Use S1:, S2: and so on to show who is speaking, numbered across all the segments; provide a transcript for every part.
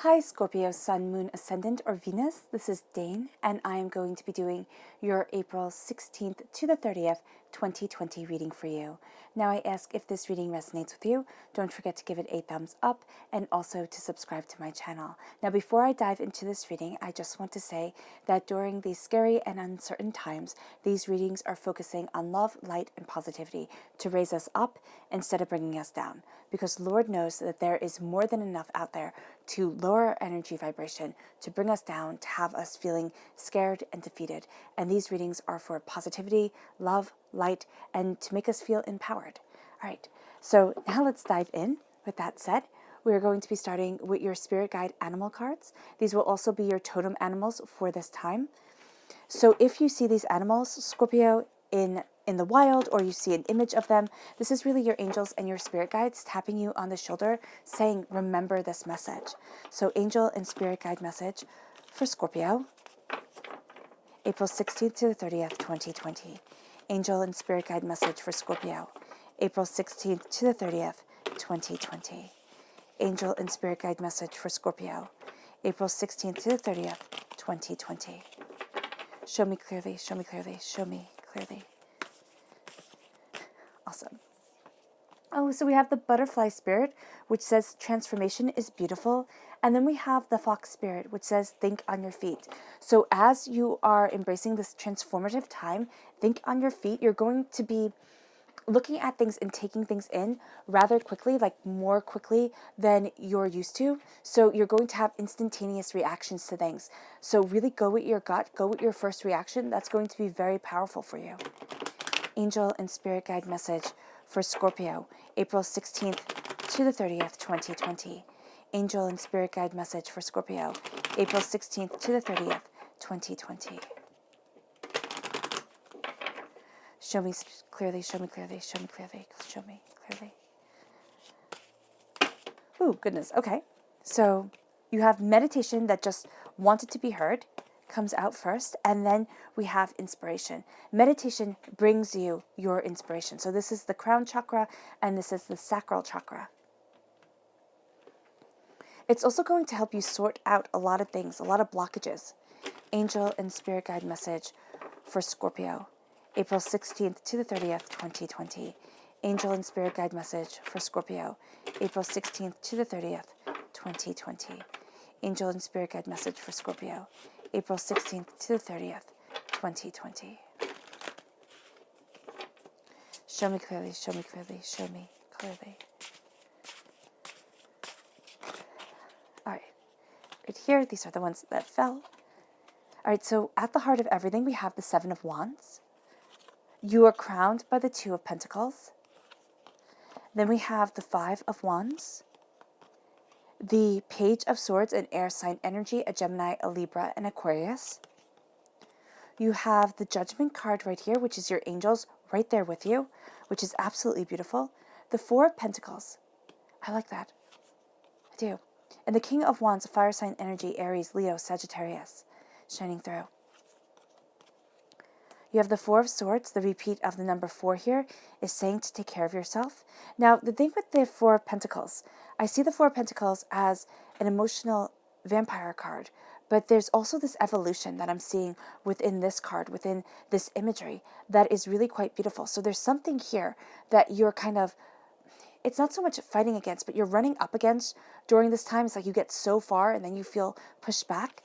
S1: Hi Scorpio, Sun, Moon, Ascendant, or Venus. This is Dane, and I am going to be doing your April 16th to the 30th, 2020 reading for you. Now I ask if this reading resonates with you, don't forget to give it a thumbs up and also to subscribe to my channel. Now before I dive into this reading, I just want to say that during these scary and uncertain times, these readings are focusing on love, light, and positivity to raise us up instead of bringing us down. Because Lord knows that there is more than enough out there to lower our energy vibration, to bring us down, to have us feeling scared and defeated. And these readings are for positivity, love, light, and to make us feel empowered. All right, so now let's dive in. With that said, we're going to be starting with your spirit guide animal cards. These will also be your totem animals for this time. So if you see these animals, Scorpio, in the wild, or you see an image of them, this is really your angels and your spirit guides tapping you on the shoulder saying, remember this message. So angel and spirit guide message for Scorpio, April 16th to the 30th, 2020. Angel and spirit guide message for Scorpio, April 16th to the 30th, 2020. Angel and spirit guide message for Scorpio, April 16th to the 30th, 2020. Show me clearly, show me clearly, show me clearly. Awesome. Oh, so we have the butterfly spirit, which says transformation is beautiful. And then we have the fox spirit, which says think on your feet. So as you are embracing this transformative time, think on your feet. You're going to be looking at things and taking things in rather quickly, like more quickly than you're used to. So you're going to have instantaneous reactions to things. So really go with your gut, go with your first reaction. That's going to be very powerful for you. Angel and spirit guide message for Scorpio, April 16th to the 30th, 2020. Angel and spirit guide message for Scorpio, April 16th to the 30th, 2020. Show me clearly, show me clearly, show me clearly, show me clearly. Oh, goodness. Okay. So you have meditation that just wanted to be heard, comes out first, and then we have inspiration. Meditation brings you your inspiration. So this is the crown chakra, and this is the sacral chakra. It's also going to help you sort out a lot of things, a lot of blockages. Angel and spirit guide message for Scorpio, April 16th to the 30th, 2020. Angel and spirit guide message for Scorpio, April 16th to the 30th, 2020. Angel and spirit guide message for Scorpio, April 16th to the 30th, 2020. Show me clearly, show me clearly, show me clearly. All right, right here, these are the ones that fell. All right, so at the heart of everything, we have the Seven of Wands. You are crowned by the Two of Pentacles. Then we have the Five of Wands, the Page of Swords, an air sign energy, a Gemini, a Libra, and Aquarius. You have the Judgment card right here, which is your angels right there with you, which is absolutely beautiful. The Four of Pentacles. I like that. I do. And the King of Wands, a fire sign energy, Aries, Leo, Sagittarius, shining through. You have the Four of Swords. The repeat of the number 4 here is saying to take care of yourself. Now, the thing with the Four of Pentacles, I see the Four of Pentacles as an emotional vampire card, but there's also this evolution that I'm seeing within this card, within this imagery, that is really quite beautiful. So there's something here that you're kind of, it's not so much fighting against, but you're running up against during this time. It's like you get so far and then you feel pushed back.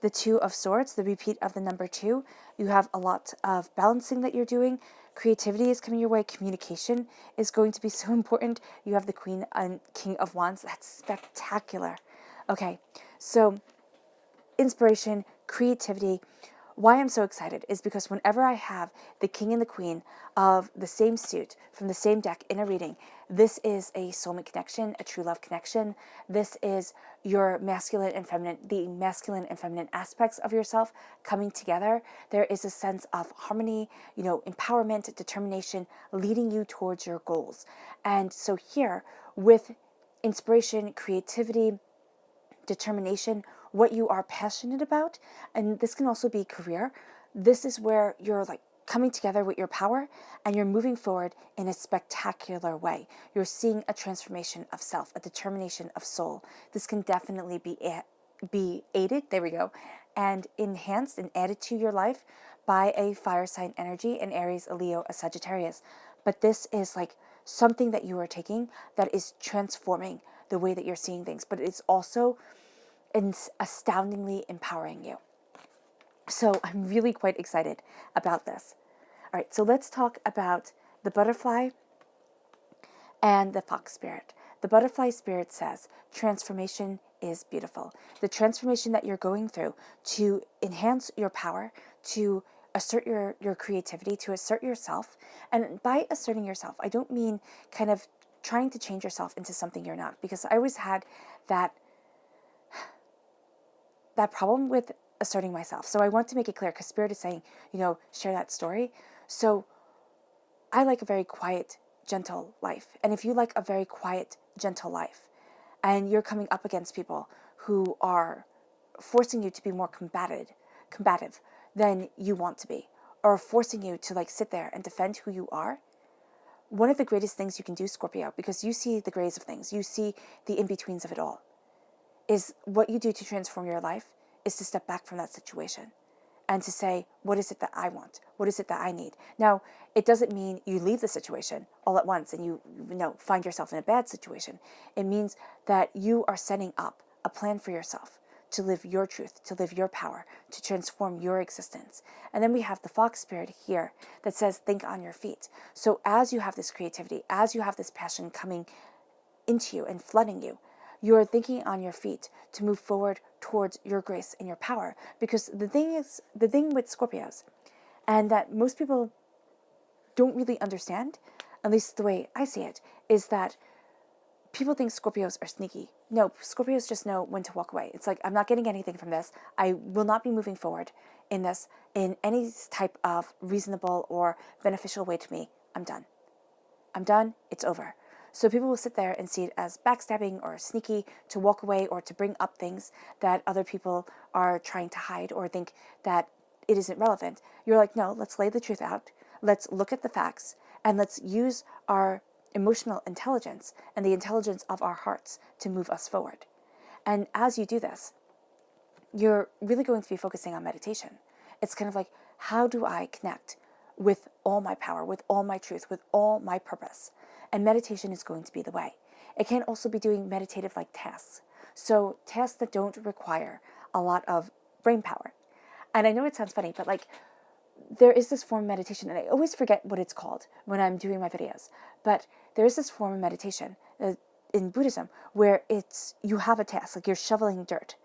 S1: The Two of Swords, the repeat of the number 2. You have a lot of balancing that you're doing. Creativity is coming your way. Communication is going to be so important. You have the Queen and King of Wands. That's spectacular. Okay, so inspiration, creativity. Why I'm so excited is because whenever I have the King and the Queen of the same suit from the same deck in a reading, this is a soulmate connection, a true love connection. This is your masculine and feminine, the masculine and feminine aspects of yourself coming together. There is a sense of harmony, empowerment, determination, leading you towards your goals. And so here, with inspiration, creativity, determination, what you are passionate about, and this can also be career. This is where you're like coming together with your power, and you're moving forward in a spectacular way. You're seeing a transformation of self, a determination of soul. This can definitely be aided, there we go, and enhanced and added to your life by a fire sign energy, an Aries, a Leo, a Sagittarius. But this is like something that you are taking that is transforming the way that you're seeing things, but it's also astoundingly empowering you. So I'm really quite excited about this. All right, so let's talk about the butterfly and the fox spirit. The butterfly spirit says transformation is beautiful. The transformation that you're going through to enhance your power, to assert your creativity, to assert yourself. And by asserting yourself, I don't mean kind of trying to change yourself into something you're not, because I always had that problem with asserting myself. So I want to make it clear, because Spirit is saying, share that story. So I like a very quiet, gentle life. And if you like a very quiet, gentle life, and you're coming up against people who are forcing you to be more combative than you want to be, or forcing you to sit there and defend who you are, one of the greatest things you can do, Scorpio, because you see the grays of things, you see the in-betweens of it all, is what you do to transform your life is to step back from that situation and to say, what is it that I want? What is it that I need? Now, it doesn't mean you leave the situation all at once and you find yourself in a bad situation. It means that you are setting up a plan for yourself to live your truth, to live your power, to transform your existence. And then we have the fox spirit here that says, think on your feet. So as you have this creativity, as you have this passion coming into you and flooding you, you're thinking on your feet to move forward towards your grace and your power. Because the thing with Scorpios, and that most people don't really understand, at least the way I see it, is that people think Scorpios are sneaky. No, Scorpios just know when to walk away. It's like, I'm not getting anything from this. I will not be moving forward in this in any type of reasonable or beneficial way to me. I'm done. I'm done. It's over. So people will sit there and see it as backstabbing or sneaky to walk away or to bring up things that other people are trying to hide or think that it isn't relevant. You're like, no, let's lay the truth out. Let's look at the facts and let's use our emotional intelligence and the intelligence of our hearts to move us forward. And as you do this, you're really going to be focusing on meditation. It's kind of like, how do I connect with all my power, with all my truth, with all my purpose? And meditation is going to be the way. It can also be doing meditative tasks. So tasks that don't require a lot of brain power. And I know it sounds funny, but there is this form of meditation, and I always forget what it's called when I'm doing my videos. But there is this form of meditation in Buddhism where you have a task, you're shoveling dirt.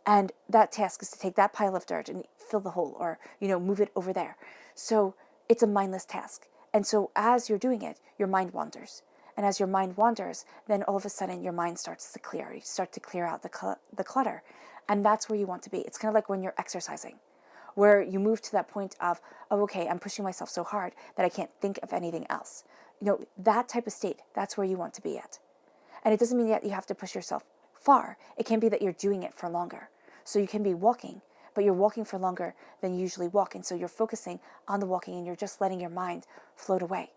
S1: And that task is to take that pile of dirt and fill the hole or, move it over there. So it's a mindless task. And so as you're doing it, your mind wanders. And as your mind wanders, then all of a sudden your mind starts to clear. You start to clear out the clutter. And that's where you want to be. It's kind of like when you're exercising, where you move to that point of, oh, okay, I'm pushing myself so hard that I can't think of anything else. That type of state, that's where you want to be at. And it doesn't mean that you have to push yourself far. It can be that you're doing it for longer. So you can be walking, but you're walking for longer than you usually walk. And so you're focusing on the walking and you're just letting your mind float away.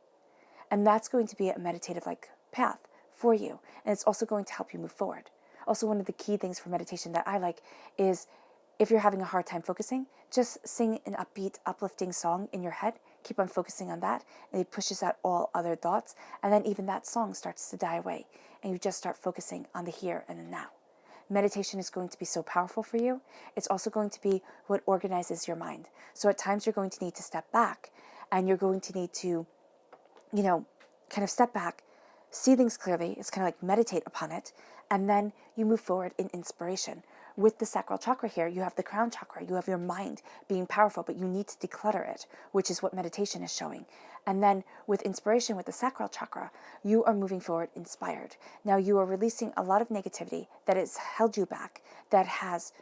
S1: And that's going to be a meditative path for you. And it's also going to help you move forward. Also, one of the key things for meditation that I like is if you're having a hard time focusing, just sing an upbeat, uplifting song in your head. Keep on focusing on that, and it pushes out all other thoughts. And then even that song starts to die away, and you just start focusing on the here and the now. Meditation is going to be so powerful for you. It's also going to be what organizes your mind. So at times you're going to need to step back, and you're going to need to, kind of step back, see things clearly. It's kind of meditate upon it, and then you move forward in inspiration. With the sacral chakra here, you have the crown chakra. You have your mind being powerful, but you need to declutter it, which is what meditation is showing. And then with inspiration, with the sacral chakra, you are moving forward inspired. Now you are releasing a lot of negativity that has held you back, that has,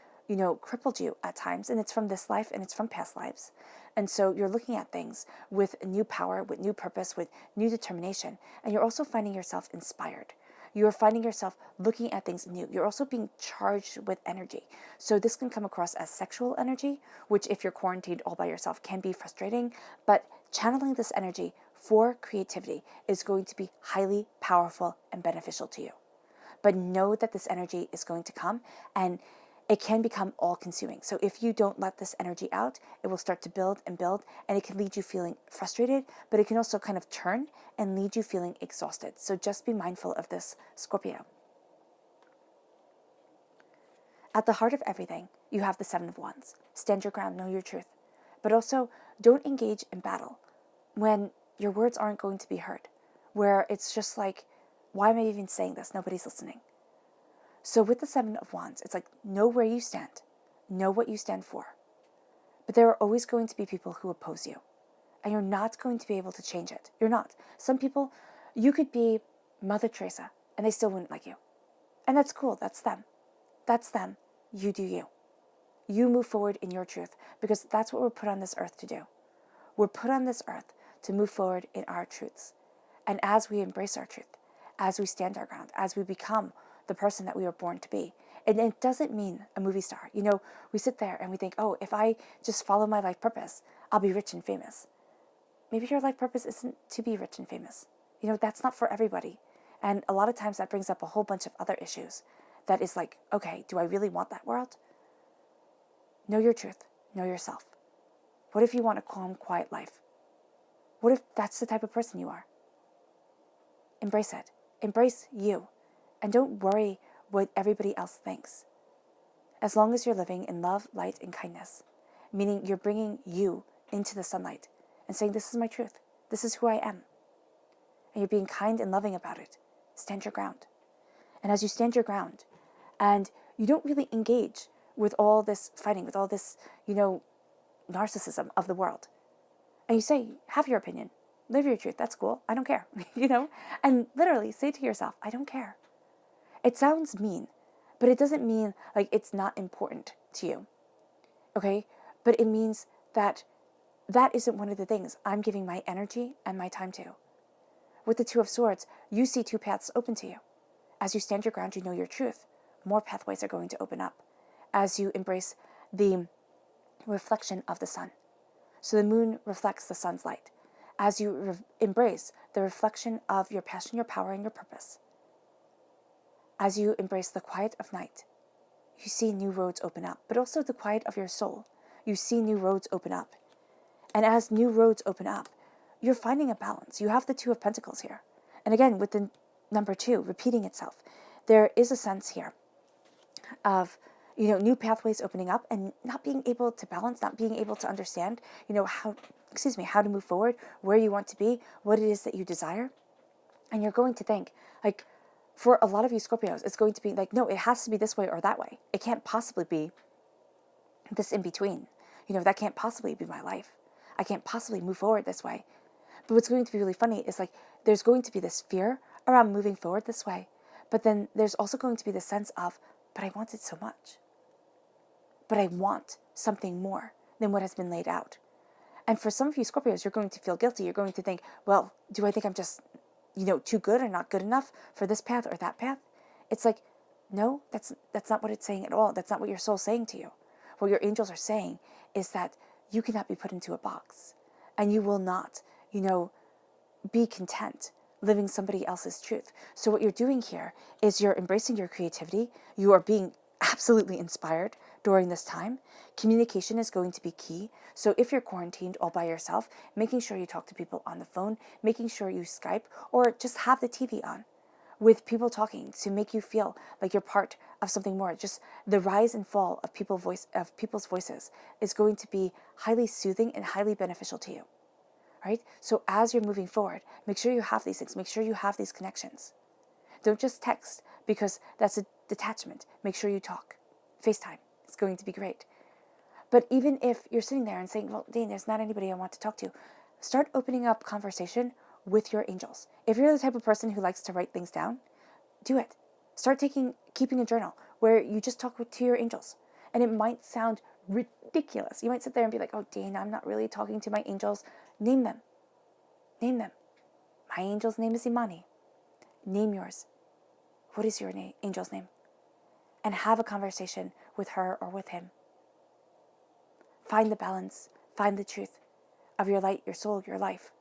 S1: crippled you at times. And it's from this life and it's from past lives. And so you're looking at things with new power, with new purpose, with new determination. And you're also finding yourself inspired. You're finding yourself looking at things new. You're also being charged with energy. So this can come across as sexual energy, which if you're quarantined all by yourself can be frustrating, but channeling this energy for creativity is going to be highly powerful and beneficial to you. But know that this energy is going to come, and it can become all consuming. So if you don't let this energy out, it will start to build, and it can lead you feeling frustrated, but it can also kind of turn and lead you feeling exhausted. So just be mindful of this, Scorpio. At the heart of everything, you have the Seven of Wands. Stand your ground, know your truth. But also, don't engage in battle when your words aren't going to be heard, where it's just like, why am I even saying this? Nobody's listening. So with the Seven of Wands, it's like, know where you stand. Know what you stand for. But there are always going to be people who oppose you. And you're not going to be able to change it. You're not. Some people, you could be Mother Teresa, and they still wouldn't like you. And that's cool. That's them. That's them. You do you. You move forward in your truth, because that's what we're put on this earth to do. We're put on this earth to move forward in our truths. And as we embrace our truth, as we stand our ground, as we become the person that we were born to be. And it doesn't mean a movie star. You know, we sit there and we think, oh, if I just follow my life purpose, I'll be rich and famous. Maybe your life purpose isn't to be rich and famous. You know, that's not for everybody. And a lot of times that brings up a whole bunch of other issues. That is like, okay, do I really want that world? Know your truth. Know yourself. What if you want a calm, quiet life? What if that's the type of person you are? Embrace it. Embrace you. And don't worry what everybody else thinks. As long as you're living in love, light, and kindness, meaning you're bringing you into the sunlight and saying, this is my truth. This is who I am. And you're being kind and loving about it. Stand your ground. And as you stand your ground, and you don't really engage with all this fighting, with all this, narcissism of the world. And you say, have your opinion. Live your truth. That's cool. I don't care. And literally say to yourself, I don't care. It sounds mean, but it doesn't mean like it's not important to you. Okay? But it means that that isn't one of the things I'm giving my energy and my time to. With the Two of Swords, you see two paths open to you. As you stand your ground, you know your truth. More pathways are going to open up as you embrace the reflection of the sun. So the moon reflects the sun's light. As you embrace the reflection of your passion, your power, and your purpose. As you embrace the quiet of night, you see new roads open up, but also the quiet of your soul. You see new roads open up. And as new roads open up, you're finding a balance. You have the Two of Pentacles here. And again, with the number 2 repeating itself, there is a sense here of, new pathways opening up and not being able to balance, not being able to understand, how to move forward, where you want to be, what it is that you desire. And you're going to think, like, for a lot of you Scorpios, it's going to be like, no, it has to be this way or that way. It can't possibly be this in between. That can't possibly be my life. I can't possibly move forward this way. But what's going to be really funny is like, there's going to be this fear around moving forward this way. But then there's also going to be the sense of, but I want it so much. But I want something more than what has been laid out. And for some of you Scorpios, you're going to feel guilty. You're going to think, well, do I think I'm just, too good or not good enough for this path or that path? It's like, no, that's not what it's saying at all. That's not what your soul's saying to you. What your angels are saying is that you cannot be put into a box. And you will not, be content living somebody else's truth. So what you're doing here is you're embracing your creativity. You are being absolutely inspired during this time. Communication is going to be key. So if you're quarantined all by yourself, making sure you talk to people on the phone, making sure you Skype, or just have the TV on with people talking to make you feel like you're part of something more. Just the rise and fall of people's voices is going to be highly soothing and highly beneficial to you. Right? So as you're moving forward, make sure you have these things. Make sure you have these connections. Don't just text, because that's a detachment. Make sure you talk. FaceTime. It's going to be great. But even if you're sitting there and saying, well, Dane, there's not anybody I want to talk to, start opening up conversation with your angels. If you're the type of person who likes to write things down, do it. Start keeping a journal where you just talk to your angels. And it might sound ridiculous. You might sit there and be like, oh, Dane, I'm not really talking to my angels. Name them. Name them. My angel's name is Imani. Name yours. what is your angel's name? And have a conversation with her or with him. Find the balance, find the truth of your light, your soul, your life.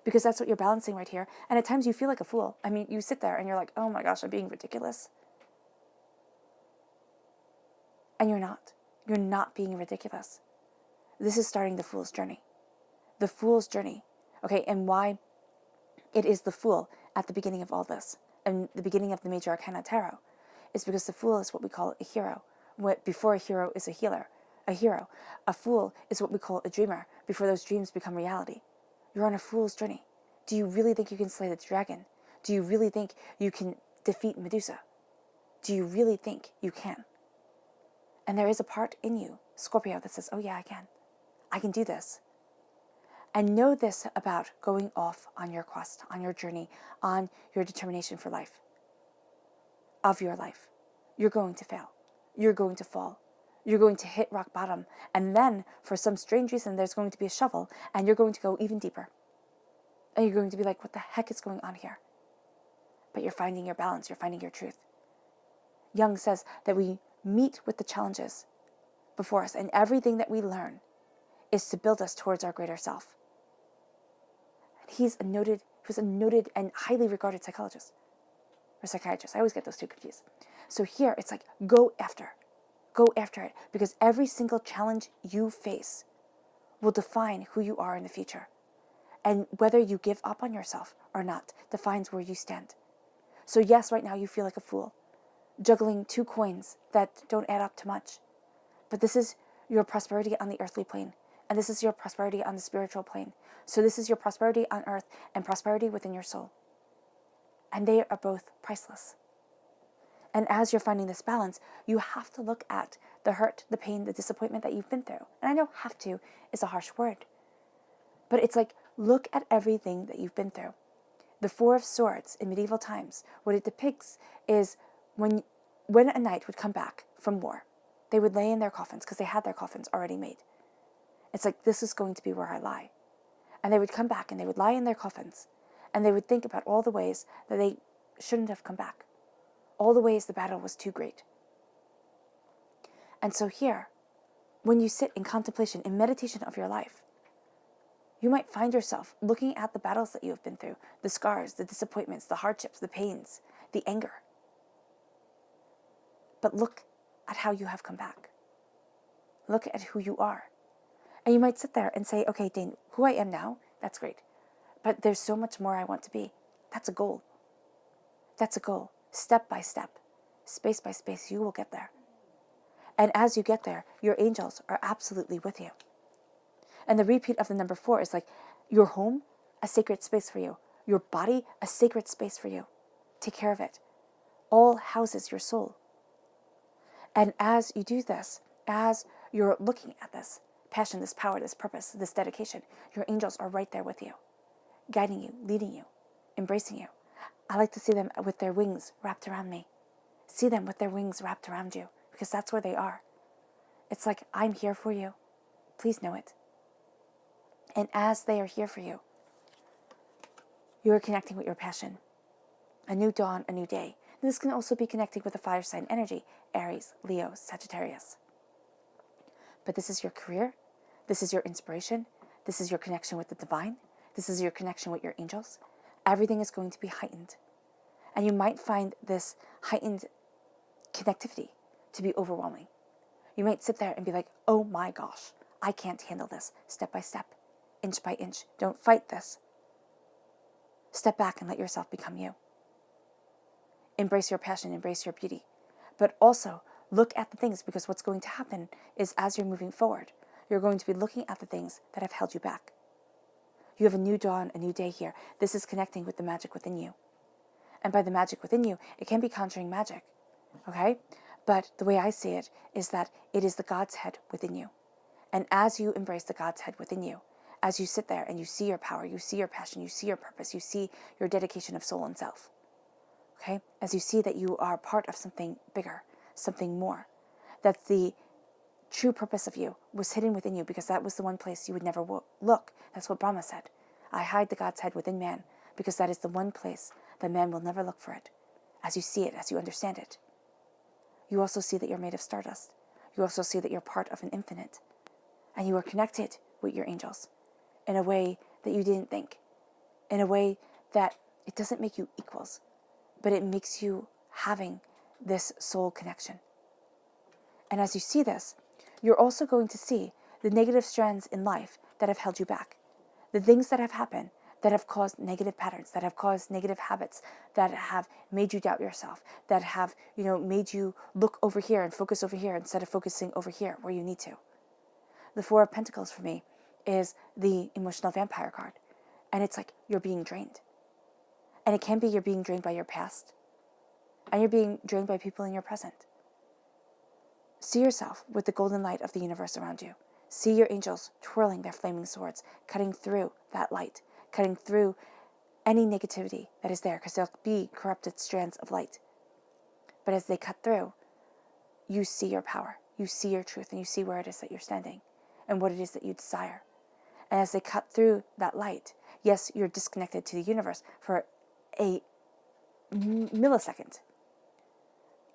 S1: Because that's what you're balancing right here. And at times you feel like a fool. I mean, you sit there and you're like, oh my gosh, I'm being ridiculous. And you're not. You're not being ridiculous. This is starting the fool's journey. The fool's journey. Okay, and why it is the fool at the beginning of all this, and the beginning of the major arcana tarot, is because the fool is what we call a hero. Before a hero is a healer, a hero. A fool is what we call a dreamer, before those dreams become reality. You're on a fool's journey. Do you really think you can slay the dragon? Do you really think you can defeat Medusa? Do you really think you can? And there is a part in you, Scorpio, that says, oh yeah, I can. I can do this. And know this about going off on your quest, on your journey, on your determination for life, of your life. You're going to fail. You're going to fall. You're going to hit rock bottom. And then, for some strange reason, there's going to be a shovel, and you're going to go even deeper. And you're going to be like, what the heck is going on here? But you're finding your balance. You're finding your truth. Jung says that we meet with the challenges before us, and everything that we learn is to build us towards our greater self. He was a noted and highly regarded psychologist or psychiatrist. I always get those two confused. So here it's like, go after it, because every single challenge you face will define who you are in the future. And whether you give up on yourself or not defines where you stand. So yes, right now you feel like a fool, juggling two coins that don't add up to much. But this is your prosperity on the earthly plane, and this is your prosperity on the spiritual plane. So this is your prosperity on earth and prosperity within your soul. And they are both priceless. And as you're finding this balance, you have to look at the hurt, the pain, the disappointment that you've been through. And I know have to is a harsh word, but it's like, look at everything that you've been through. The Four of Swords in medieval times, what it depicts is when a knight would come back from war, they would lay in their coffins because they had their coffins already made. It's like, this is going to be where I lie. And they would come back and they would lie in their coffins and they would think about all the ways that they shouldn't have come back. All the ways the battle was too great. And so here, when you sit in contemplation, in meditation of your life, you might find yourself looking at the battles that you have been through, the scars, the disappointments, the hardships, the pains, the anger. But look at how you have come back. Look at who you are. And you might sit there and say, okay, Dane, who I am now, that's great. But there's so much more I want to be. That's a goal. That's a goal. Step by step, space by space, you will get there. And as you get there, your angels are absolutely with you. And the repeat of the number 4 is like your home, a sacred space for you. Your body, a sacred space for you. Take care of it. All houses your soul. And as you do this, as you're looking at this passion, this power, this purpose, this dedication, your angels are right there with you, guiding you, leading you, embracing you. I like to see them with their wings wrapped around me. See them with their wings wrapped around you, because that's where they are. It's like, I'm here for you. Please know it. And as they are here for you, you are connecting with your passion. A new dawn, a new day. And this can also be connecting with the fire sign energy, Aries, Leo, Sagittarius. But this is your career. This is your inspiration. This is your connection with the divine. This is your connection with your angels. Everything is going to be heightened. And you might find this heightened connectivity to be overwhelming. You might sit there and be like, oh my gosh, I can't handle this. Step by step, inch by inch. Don't fight this. Step back and let yourself become you. Embrace your passion, embrace your beauty. But also look at the things, because what's going to happen is as you're moving forward, you're going to be looking at the things that have held you back. You have a new dawn, a new day here. This is connecting with the magic within you. And by the magic within you, it can be conjuring magic, okay? But the way I see it is that it is the God's head within you. And as you embrace the God's head within you, as you sit there and you see your power, you see your passion, you see your purpose, you see your dedication of soul and self, okay? As you see that you are part of something bigger, something more, that the true purpose of you was hidden within you, because that was the one place you would never look. That's what Brahma said. I hide the God's head within man, because that is the one place that man will never look for it. as you see it, as you understand it. You also see that you're made of stardust. You also see that you're part of an infinite. And you are connected with your angels in a way that you didn't think, in a way that it doesn't make you equals, but it makes you having this soul connection. And as you see this, you're also going to see the negative strands in life that have held you back, the things that have happened that have caused negative patterns, that have caused negative habits, that have made you doubt yourself, that have, made you look over here and focus over here instead of focusing over here where you need to. The Four of Pentacles for me is the emotional vampire card. And it's like you're being drained. And it can be you're being drained by your past. And you're being drained by people in your present. See yourself with the golden light of the universe around you. See your angels twirling their flaming swords, cutting through that light, cutting through any negativity that is there, because there'll be corrupted strands of light. But as they cut through, you see your power, you see your truth, and you see where it is that you're standing and what it is that you desire. And as they cut through that light, yes, you're disconnected to the universe for a millisecond,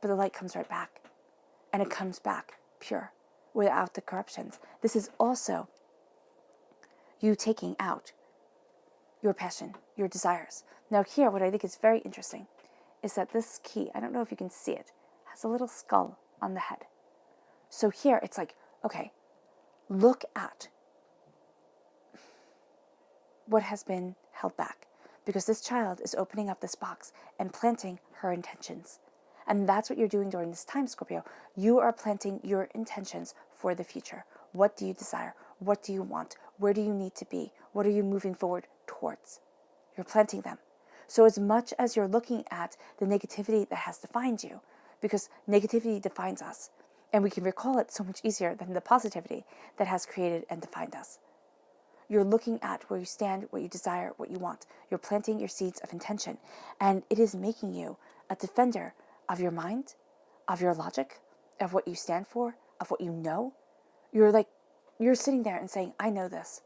S1: but the light comes right back, and it comes back pure, without the corruptions. This is also you taking out your passion, your desires. Now here, what I think is very interesting is that this key, I don't know if you can see it, has a little skull on the head. So here, it's like, okay, look at what has been held back, because this child is opening up this box and planting her intentions. And that's what you're doing during this time, Scorpio. You are planting your intentions for the future. What do you desire? What do you want? Where do you need to be? What are you moving forward towards? You're planting them. So as much as you're looking at the negativity that has defined you, because negativity defines us, and we can recall it so much easier than the positivity that has created and defined us. You're looking at where you stand, what you desire, what you want. You're planting your seeds of intention, and it is making you a defender of your mind, of your logic, of what you stand for, of what you know. You're sitting there and saying, I know this.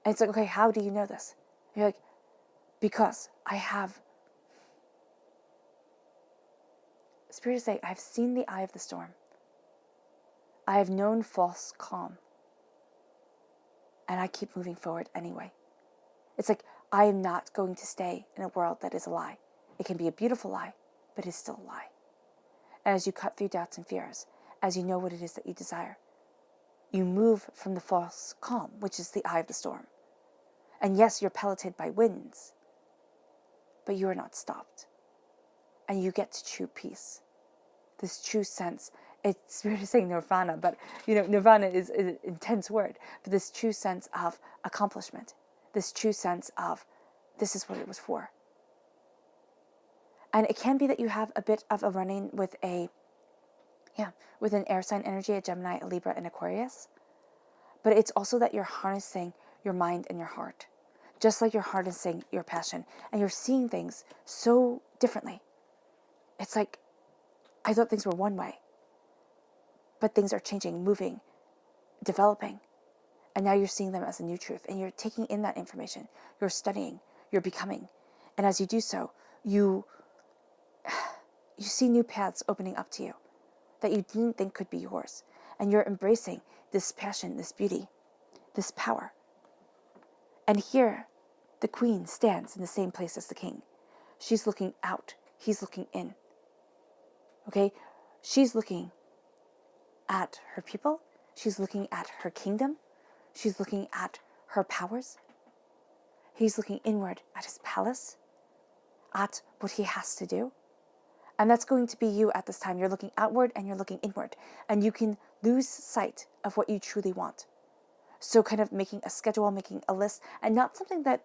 S1: And it's like, okay, how do you know this? You're like, because I have, Spirit is saying, I've seen the eye of the storm. I have known false calm. And I keep moving forward anyway. It's like, I am not going to stay in a world that is a lie. It can be a beautiful lie, but it's still a lie. And as you cut through doubts and fears, as you know what it is that you desire, you move from the false calm, which is the eye of the storm. And yes, you're pelleted by winds, but you are not stopped. And you get to true peace. This true sense, it's weird to say nirvana, but nirvana is an intense word, but this true sense of accomplishment, this true sense of this is what it was for. And it can be that you have a bit of a run-in with with an air sign energy, a Gemini, a Libra, and Aquarius. But it's also that you're harnessing your mind and your heart, just like you're harnessing your passion, and you're seeing things so differently. It's like, I thought things were one way, but things are changing, moving, developing, and now you're seeing them as a new truth, and you're taking in that information, you're studying, you're becoming, and as you do so, you see new paths opening up to you that you didn't think could be yours, and you're embracing this passion, this beauty, this power. And here, the queen stands in the same place as the king. She's looking out, he's looking in. Okay? She's looking at her people, she's looking at her kingdom, she's looking at her powers. He's looking inward at his palace, at what he has to do. And that's going to be you at this time. You're looking outward and you're looking inward. And you can lose sight of what you truly want. So kind of making a schedule, making a list, and not something that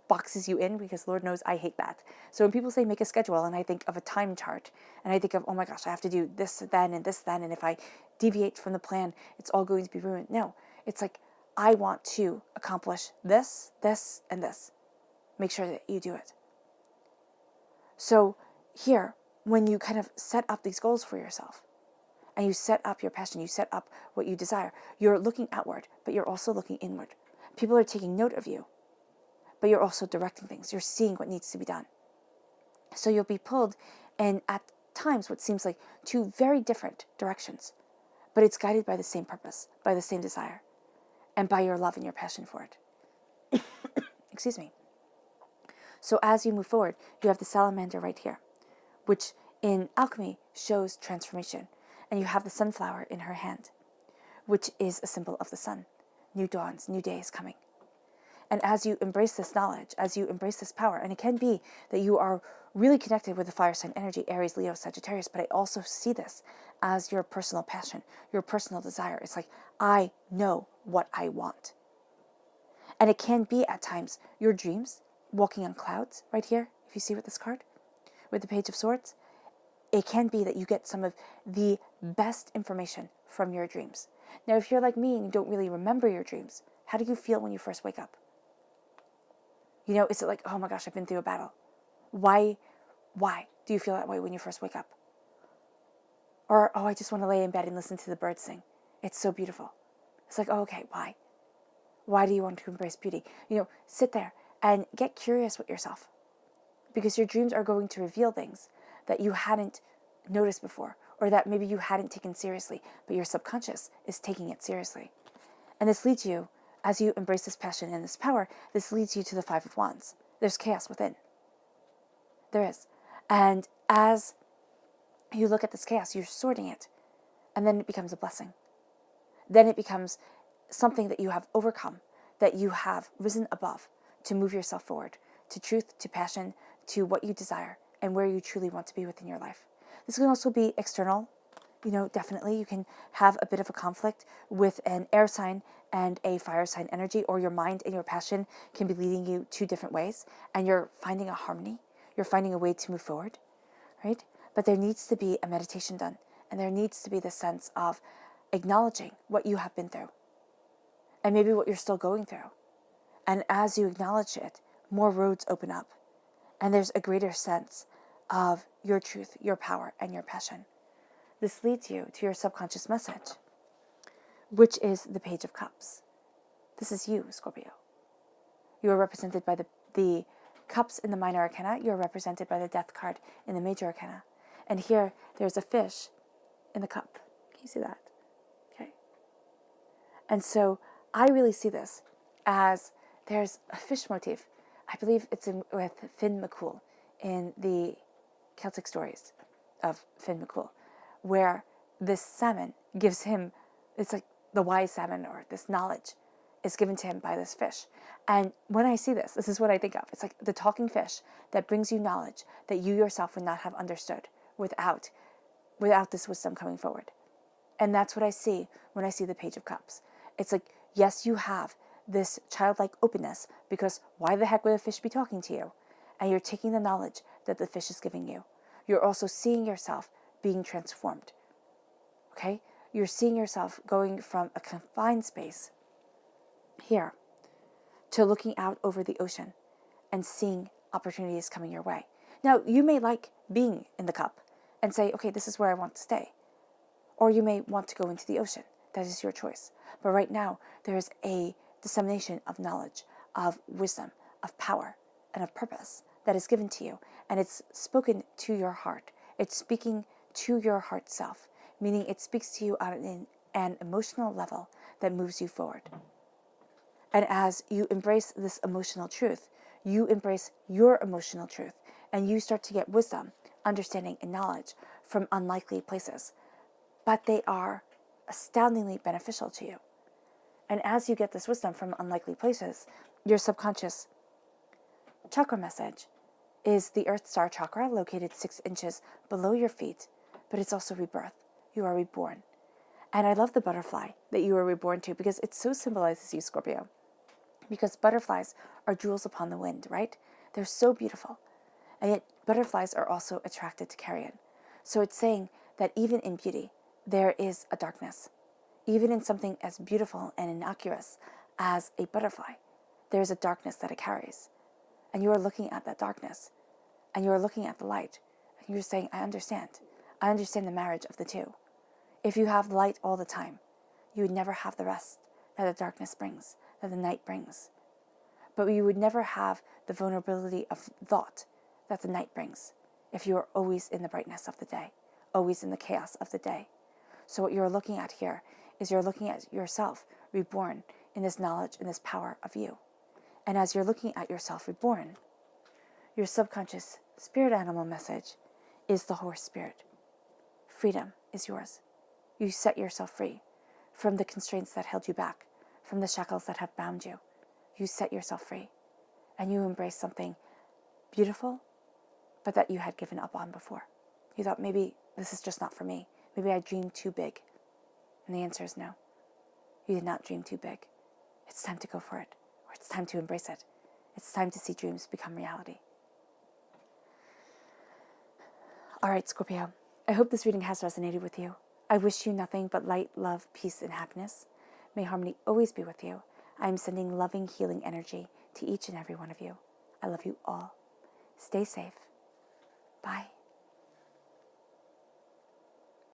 S1: boxes you in, because Lord knows I hate that. So when people say make a schedule, and I think of a time chart, and I think of, oh my gosh, I have to do this then, and if I deviate from the plan, it's all going to be ruined. No, it's like, I want to accomplish this, this, and this. Make sure that you do it. So here, when you kind of set up these goals for yourself, and you set up your passion, you set up what you desire, you're looking outward, but you're also looking inward. People are taking note of you, but you're also directing things. You're seeing what needs to be done. So you'll be pulled in, at times, what seems like two very different directions, but it's guided by the same purpose, by the same desire, and by your love and your passion for it. Excuse me. So as you move forward, you have the salamander right here, which in alchemy shows transformation. And you have the sunflower in her hand, which is a symbol of the sun. New dawns, new days coming. And as you embrace this knowledge, as you embrace this power, and it can be that you are really connected with the fire sign energy, Aries, Leo, Sagittarius, but I also see this as your personal passion, your personal desire. It's like, I know what I want. And it can be at times your dreams, walking on clouds, right here, if you see with this card, with the Page of Swords. It can be that you get some of the best information from your dreams. Now, if you're like me and you don't really remember your dreams, how do you feel when you first wake up? You know, is it like, oh my gosh, I've been through a battle? Why do you feel that way when you first wake up? Or, oh, I just want to lay in bed and listen to the birds sing. It's so beautiful. It's like, oh, okay, why? Why do you want to embrace beauty? You know, sit there and get curious with yourself, because your dreams are going to reveal things that you hadn't noticed before, or that maybe you hadn't taken seriously, but your subconscious is taking it seriously. And this leads you, as you embrace this passion and this power, this leads you to the Five of Wands. There's chaos within. There is. And as you look at this chaos, you're sorting it, and then it becomes a blessing. Then it becomes something that you have overcome, that you have risen above to move yourself forward, to truth, to passion, to what you desire, and where you truly want to be within your life. This can also be external. You know, definitely you can have a bit of a conflict with an air sign and a fire sign energy, or your mind and your passion can be leading you two different ways, and you're finding a harmony. You're finding a way to move forward, right? But there needs to be a meditation done, and there needs to be the sense of acknowledging what you have been through, and maybe what you're still going through. And as you acknowledge it, more roads open up, and there's a greater sense of your truth, your power, and your passion. This leads you to your subconscious message, which is the Page of Cups. This is you, Scorpio. You are represented by the cups in the minor arcana. You are represented by the Death card in the major arcana. And here, there's a fish in the cup. Can you see that? Okay. And so I really see this as there's a fish motif. I believe it's with Finn McCool in the Celtic stories of Finn McCool, where this salmon gives him, it's like the wise salmon, or this knowledge is given to him by this fish. And when I see this, this is what I think of. It's like the talking fish that brings you knowledge that you yourself would not have understood without this wisdom coming forward. And that's what I see when I see the Page of Cups. It's like, yes, you have this childlike openness, because why the heck would a fish be talking to you? And you're taking the knowledge that the fish is giving you. You're also seeing yourself being transformed. Okay? You're seeing yourself going from a confined space here to looking out over the ocean and seeing opportunities coming your way. Now, you may like being in the cup and say, okay, this is where I want to stay. Or you may want to go into the ocean. That is your choice. But right now, there is a dissemination of knowledge, of wisdom, of power, and of purpose that is given to you. And it's spoken to your heart. It's speaking to your heart self, meaning it speaks to you on an emotional level that moves you forward. And as you embrace this emotional truth, you embrace your emotional truth, and you start to get wisdom, understanding, and knowledge from unlikely places. But they are astoundingly beneficial to you. And as you get this wisdom from unlikely places, your subconscious chakra message is the Earth Star chakra, located 6 inches below your feet, but it's also rebirth. You are reborn. And I love the butterfly that you were reborn to, because it so symbolizes you, Scorpio. Because butterflies are jewels upon the wind, right? They're so beautiful. And yet butterflies are also attracted to carrion. So it's saying that even in beauty, there is a darkness. Even in something as beautiful and innocuous as a butterfly, there is a darkness that it carries. And you are looking at that darkness, and you are looking at the light, and you're saying, I understand. I understand the marriage of the two. If you have light all the time, you would never have the rest that the darkness brings, that the night brings. But you would never have the vulnerability of thought that the night brings. if you are always in the brightness of the day, always in the chaos of the day. So what you're looking at here is you're looking at yourself reborn in this knowledge and this power of you. And as you're looking at yourself reborn, your subconscious spirit animal message is the horse spirit. Freedom is yours. You set yourself free from the constraints that held you back, from the shackles that have bound you. You set yourself free and you embrace something beautiful, but that you had given up on before. You thought, maybe this is just not for me. Maybe I dreamed too big. And the answer is no. You did not dream too big. It's time to go for it, or it's time to embrace it. It's time to see dreams become reality. All right, Scorpio, I hope this reading has resonated with you. I wish you nothing but light, love, peace, and happiness. May harmony always be with you. I am sending loving, healing energy to each and every one of you. I love you all. Stay safe. Bye.